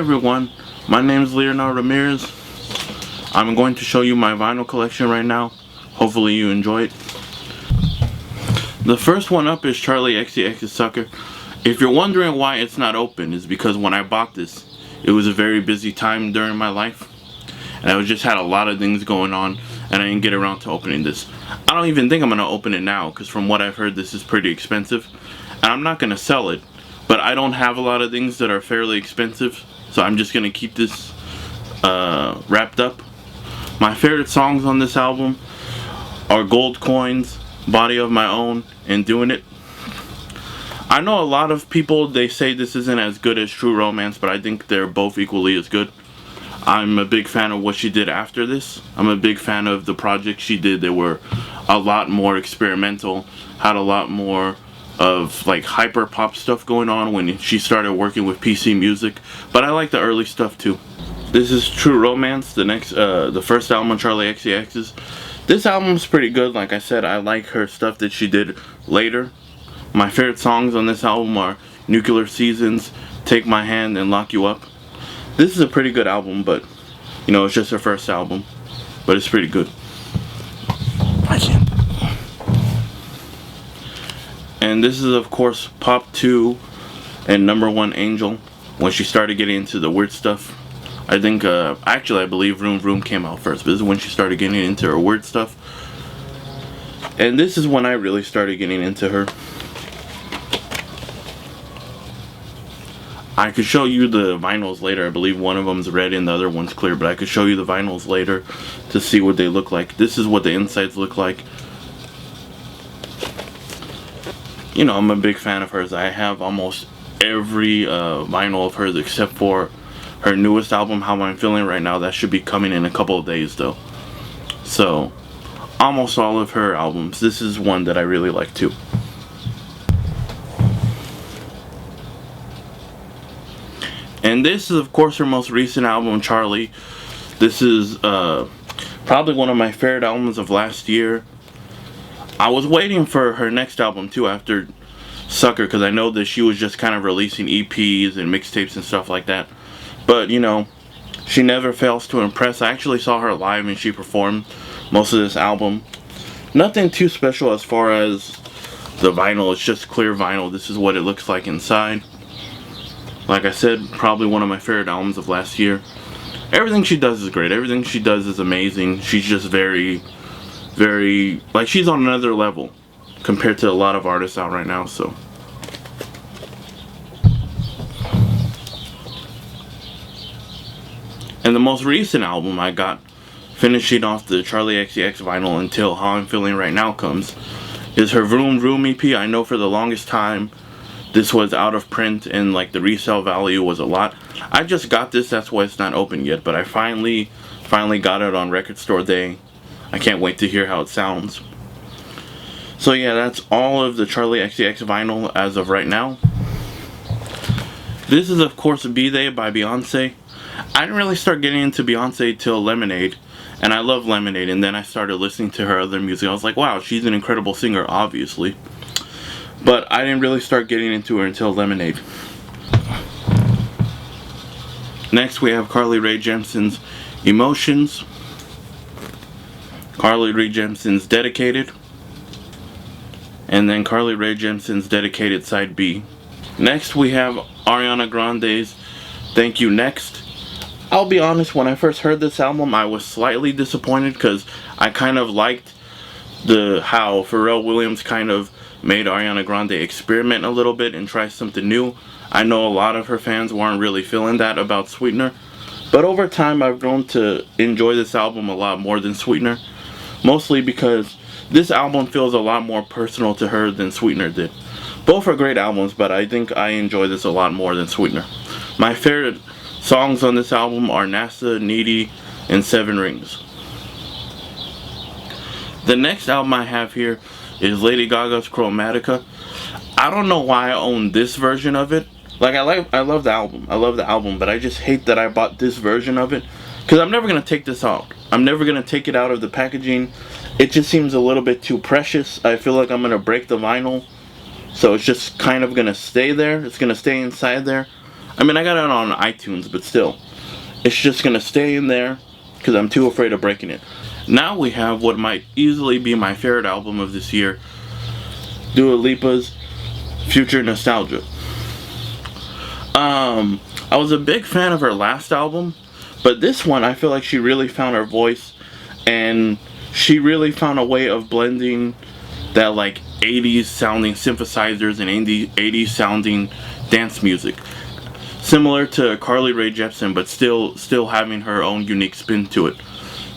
Everyone, my name is Leonardo Ramirez. I'm going to show you my vinyl collection right now. Hopefully you enjoy it. The first one up is Charli XCX's Sucker. If you're wondering why it's not open, it's because when I bought this, it was a very busy time during my life. And I just had a lot of things going on, and I didn't get around to opening this. I don't even think I'm going to open it now, because from what I've heard, this is pretty expensive. And I'm not going to sell it, but I don't have a lot of things that are fairly expensive, so I'm just going to keep this wrapped up. My favorite songs on this album are Gold Coins, Body of My Own, and Doing It. I know a lot of people, they say this isn't as good as True Romance, but I think they're both equally as good. I'm a big fan of what she did after this. I'm a big fan of the projects she did. They were a lot more experimental, had a lot more of like hyper pop stuff going on when she started working with PC Music, but I like the early stuff too. This is True Romance, the first album on Charli XCX's. This album's pretty good. Like I said, I like her stuff that she did later. My favorite songs on this album are Nuclear Seasons, Take My Hand, and Lock You Up. This is a pretty good album, but you know, it's just her first album, but it's pretty good. I can't. And this is of course Pop 2 and Number 1 Angel, when she started getting into the weird stuff. I think, actually I believe Vroom Vroom came out first, but this is when she started getting into her weird stuff. And this is when I really started getting into her. I could show you the vinyls later. I believe one of them's red and the other one's clear, but I could show you the vinyls later to see what they look like. This is what the insides look like. You know, I'm a big fan of hers. I have almost every vinyl of hers except for her newest album, How I'm Feeling Right Now. That should be coming in a couple of days though. So, almost all of her albums. This is one that I really like too. And this is of course her most recent album, Charli. This is probably one of my favorite albums of last year. I was waiting for her next album too after Sucker, because I know that she was just kind of releasing EPs and mixtapes and stuff like that. But you know, she never fails to impress. I actually saw her live and she performed most of this album. Nothing too special as far as the vinyl. It's just clear vinyl. This is what it looks like inside. Like I said, probably one of my favorite albums of last year. Everything she does is great. Everything she does is amazing. She's just very, like, she's on another level compared to a lot of artists out right now, so. And the most recent album I got, finishing off the Charli XCX vinyl until How I'm Feeling Right Now comes, is her Vroom Vroom EP. I know for the longest time this was out of print and like the resale value was a lot. I just got this, that's why it's not open yet, but I finally got it on Record Store Day. I can't wait to hear how it sounds. So yeah, that's all of the Charli XCX vinyl as of right now. This is of course Be They by Beyonce. I didn't really start getting into Beyonce till Lemonade, and I love Lemonade, and then I started listening to her other music. I was like, wow, she's an incredible singer, obviously. But I didn't really start getting into her until Lemonade. Next we have Carly Rae Jepsen's Emotions, Carly Rae Jepsen's Dedicated, and then Carly Rae Jepsen's Dedicated Side B. Next we have Ariana Grande's Thank You Next. I'll be honest, when I first heard this album I was slightly disappointed because I kind of liked how Pharrell Williams kind of made Ariana Grande experiment a little bit and try something new. I know a lot of her fans weren't really feeling that about Sweetener, but over time I've grown to enjoy this album a lot more than Sweetener, mostly because this album feels a lot more personal to her than Sweetener did. Both are great albums, but I think I enjoy this a lot more than Sweetener. My favorite songs on this album are NASA, Needy, and Seven Rings. The next album I have here is Lady Gaga's Chromatica. I don't know why I own this version of it. Like, I love the album, but I just hate that I bought this version of it, because I'm never going to take this out. I'm never going to take it out of the packaging. It just seems a little bit too precious. I feel like I'm going to break the vinyl, so it's just kind of going to stay there. It's going to stay inside there. I mean, I got it on iTunes, but still. It's just gonna stay in there because I'm too afraid of breaking it. Now we have what might easily be my favorite album of this year, Dua Lipa's Future Nostalgia. I was a big fan of her last album, but this one I feel like she really found her voice, and she really found a way of blending that like 80s sounding synthesizers and 80s sounding dance music, similar to Carly Rae Jepsen, but still having her own unique spin to it.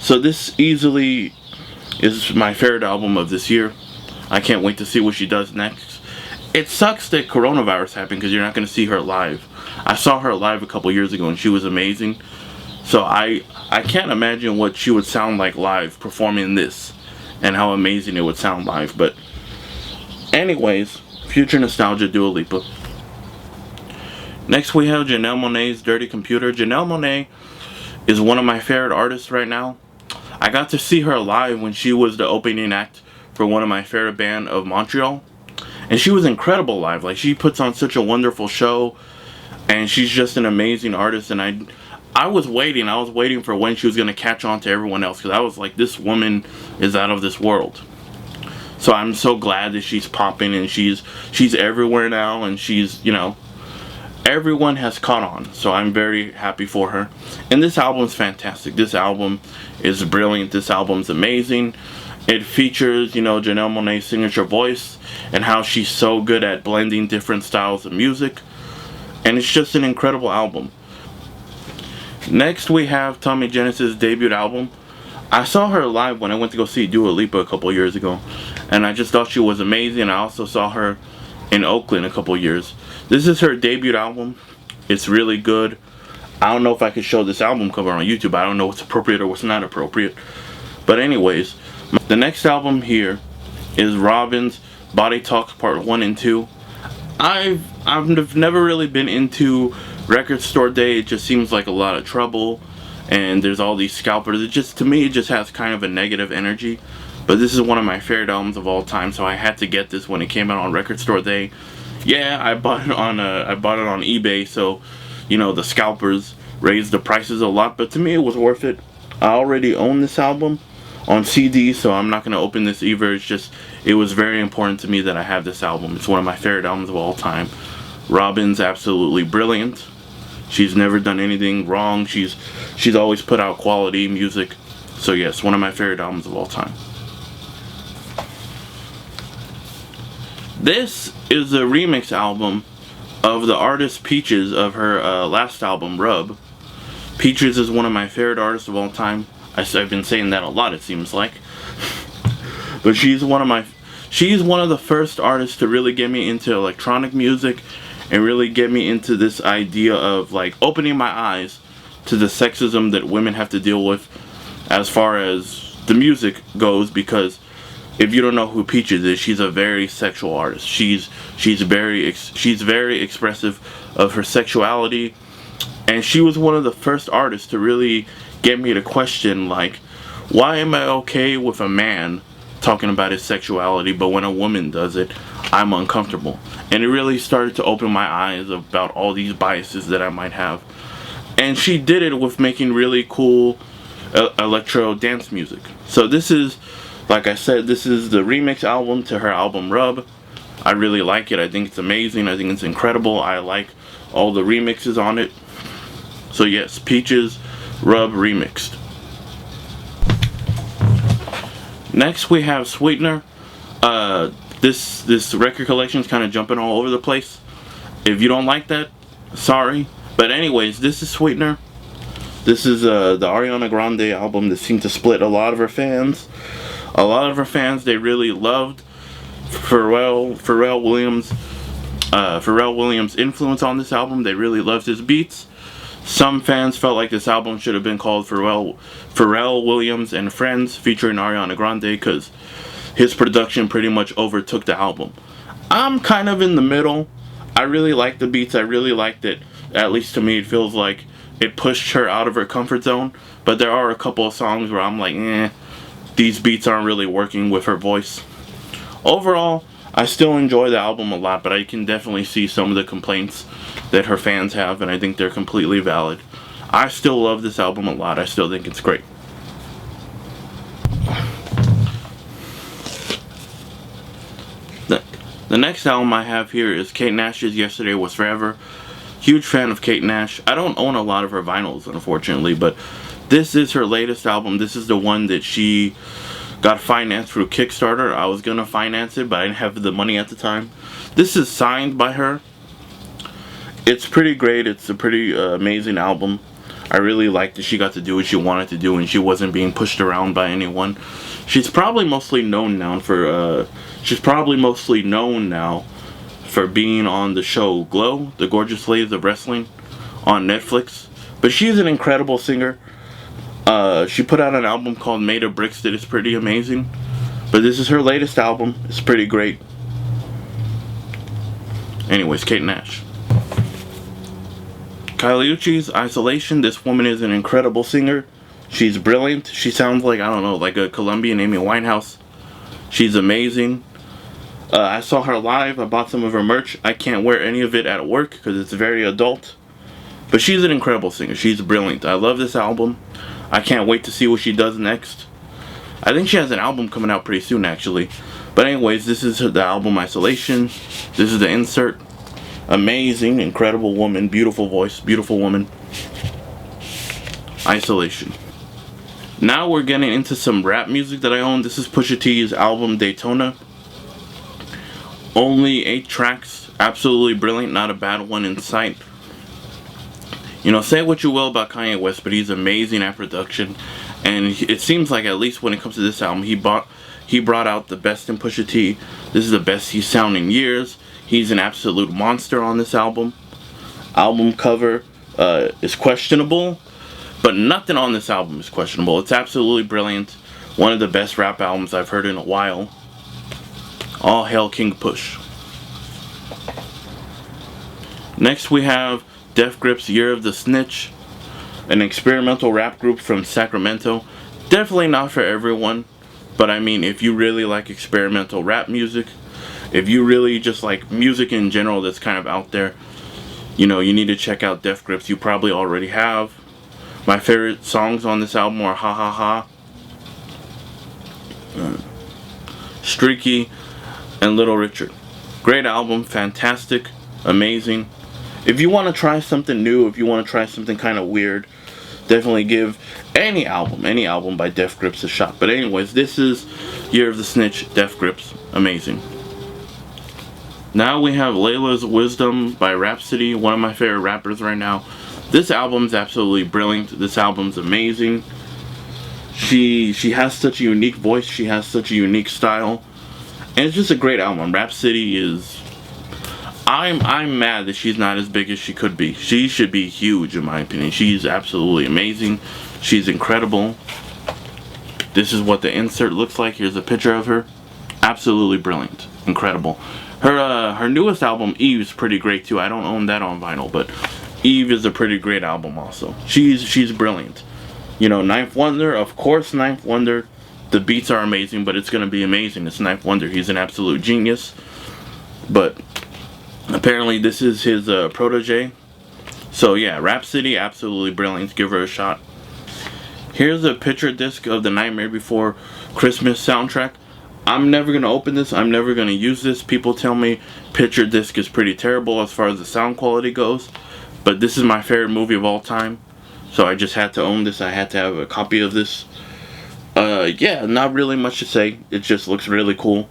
So this easily is my favorite album of this year. I can't wait to see what she does next. It sucks that coronavirus happened because you're not going to see her live. I saw her live a couple years ago and she was amazing. So I can't imagine what she would sound like live performing this and how amazing it would sound live. But anyways, Future Nostalgia, Dua Lipa. Next we have Janelle Monáe's Dirty Computer. Janelle Monáe is one of my favorite artists right now. I got to see her live when she was the opening act for one of my favorite band of Montreal. And she was incredible live. Like, she puts on such a wonderful show. And she's just an amazing artist. And I was waiting for when she was going to catch on to everyone else. Because I was like, this woman is out of this world. So I'm so glad that she's popping and she's everywhere now. And she's, you know, everyone has caught on. So I'm very happy for her. And this album's fantastic. This album is brilliant. This album's amazing. It features, you know, Janelle Monáe's signature voice and how she's so good at blending different styles of music. And it's just an incredible album. Next we have Tommy Genesis' debut album. I saw her live when I went to go see Dua Lipa a couple years ago. And I just thought she was amazing. I also saw her in Oakland a couple years. This is her debut album. It's really good. I don't know if I could show this album cover on YouTube. I don't know what's appropriate or what's not appropriate. But anyways, the next album here is Robyn's Body Talk Part 1 and 2. I've never really been into Record Store Day. It just seems like a lot of trouble. And there's all these scalpers. To me, it just has kind of a negative energy. But this is one of my favorite albums of all time, so I had to get this when it came out on Record Store Day. Yeah, I bought it on eBay, so you know the scalpers raised the prices a lot. But to me, it was worth it. I already own this album on CD, so I'm not going to open this either. It's just, it was very important to me that I have this album. It's one of my favorite albums of all time. Robyn's absolutely brilliant. She's never done anything wrong. She's always put out quality music. So yes, one of my favorite albums of all time. This is the remix album of the artist Peaches of her last album, Rub. Peaches is one of my favorite artists of all time. I've been saying that a lot, it seems like. But she's one of the first artists to really get me into electronic music and really get me into this idea of like opening my eyes to the sexism that women have to deal with as far as the music goes. Because if you don't know who Peaches is, she's a very sexual artist. She's very expressive of her sexuality, and she was one of the first artists to really get me to question, like, why am I okay with a man talking about his sexuality, but when a woman does it, I'm uncomfortable. And it really started to open my eyes about all these biases that I might have. And she did it with making really cool electro dance music. So this is, like I said, this is the remix album to her album Rub. I really like it. I think it's amazing. I think it's incredible. I like all the remixes on it. So yes, Peaches, Rub remixed. Next we have Sweetener. This record collection is kind of jumping all over the place. If you don't like that, sorry. But anyways, this is Sweetener. This is the Ariana Grande album that seemed to split a lot of her fans. A lot of her fans, they really loved Pharrell Williams' influence on this album. They really loved his beats. Some fans felt like this album should have been called Pharrell Williams and Friends, featuring Ariana Grande, because his production pretty much overtook the album. I'm kind of in the middle. I really like the beats. I really liked it. At least to me, it feels like it pushed her out of her comfort zone. But there are a couple of songs where I'm like, these beats aren't really working with her voice. Overall, I still enjoy the album a lot, but I can definitely see some of the complaints that her fans have, and I think they're completely valid. I still love this album a lot. I still think it's great. The next album I have here is Kate Nash's Yesterday Was Forever. Huge fan of Kate Nash. I don't own a lot of her vinyls, unfortunately, but this is her latest album. This is the one that she got financed through Kickstarter. I was gonna finance it, but I didn't have the money at the time. This is signed by her. It's pretty great. It's a pretty amazing album. I really liked that she got to do what she wanted to do and she wasn't being pushed around by anyone. She's probably mostly known now for being on the show Glow, The Gorgeous Ladies of Wrestling on Netflix. But she's an incredible singer. She put out an album called Made of Bricks that is pretty amazing. But this is her latest album. It's pretty great. Anyways, Kate Nash. Kylie Uchis, Isolation. This woman is an incredible singer. She's brilliant. She sounds like, I don't know, like a Colombian Amy Winehouse. She's amazing. I saw her live. I bought some of her merch. I can't wear any of it at work because it's very adult. But she's an incredible singer. She's brilliant. I love this album. I can't wait to see what she does next. I think she has an album coming out pretty soon, actually. But anyways, this is the album Isolation. This is the insert. Amazing, incredible woman, beautiful voice, beautiful woman. Isolation. Now we're getting into some rap music that I own. This is Pusha T's album Daytona. Only 8 tracks. Absolutely brilliant. Not a bad one in sight. You know, say what you will about Kanye West, but he's amazing at production. And it seems like, at least when it comes to this album, he brought out the best in Pusha T. This is the best he's sounded in years. He's an absolute monster on this album. Album cover is questionable, but nothing on this album is questionable. It's absolutely brilliant. One of the best rap albums I've heard in a while. All hail King Push. Next we have Def Grip's Year of the Snitch, an experimental rap group from Sacramento. Definitely not for everyone, but I mean, if you really like experimental rap music, if you really just like music in general that's kind of out there, you know, you need to check out Def Grips. You probably already have. My favorite songs on this album are Ha Ha Ha, Streaky, and Little Richard. Great album, fantastic, amazing. If you want to try something new, if you want to try something kind of weird, definitely give any album by Def Grips a shot. But anyways, this is Year of the Snitch, Def Grips, amazing. Now we have Layla's Wisdom by Rhapsody, one of my favorite rappers right now. This album's absolutely brilliant. This album's amazing. She has such a unique voice. She has such a unique style. And it's just a great album. Rhapsody is... I'm mad that she's not as big as she could be. She should be huge, in my opinion. She's absolutely amazing. She's incredible. This is what the insert looks like. Here's a picture of her. Absolutely brilliant. Incredible. Her newest album, Eve, is pretty great too. I don't own that on vinyl, but Eve is a pretty great album also. She's brilliant. You know, Ninth Wonder, of course, Ninth Wonder. The beats are amazing, but it's going to be amazing. It's Ninth Wonder. He's an absolute genius. But apparently this is his protege. So yeah, Rhapsody, absolutely brilliant. Give her a shot. Here's a picture disc of the Nightmare Before Christmas soundtrack. I'm never going to open this. I'm never going to use this. People tell me picture disc is pretty terrible as far as the sound quality goes. But this is my favorite movie of all time. So I just had to own this. I had to have a copy of this. Yeah, not really much to say. It just looks really cool.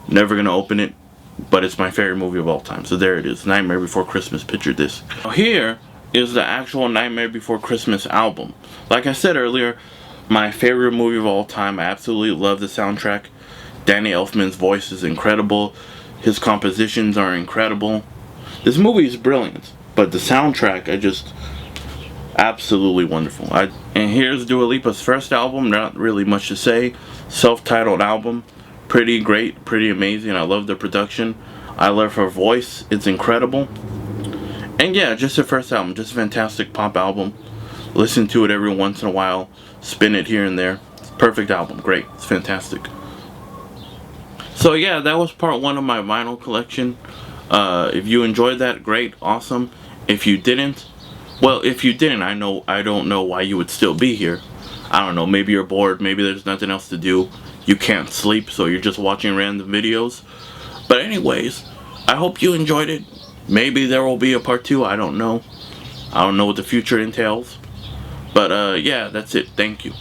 Never going to open it. But it's my favorite movie of all time. So there it is. Nightmare Before Christmas picture disc. Now here is the actual Nightmare Before Christmas album. Like I said earlier, my favorite movie of all time. I absolutely love the soundtrack. Danny Elfman's voice is incredible. His compositions are incredible. This movie is brilliant. But the soundtrack, absolutely wonderful. And here's Dua Lipa's first album. Not really much to say. Self-titled album. Pretty great. Pretty amazing. I love the production. I love her voice. It's incredible. And yeah, just her first album. Just a fantastic pop album. Listen to it every once in a while. Spin it here and there. Perfect album. Great. It's fantastic. So yeah, that was part one of my vinyl collection. If you enjoyed that, great, awesome. If you didn't, well, if you didn't, I don't know why you would still be here. I don't know, maybe you're bored, maybe there's nothing else to do. You can't sleep, so you're just watching random videos. But anyways, I hope you enjoyed it. Maybe there will be a part two, I don't know. I don't know what the future entails. But yeah, that's it. Thank you.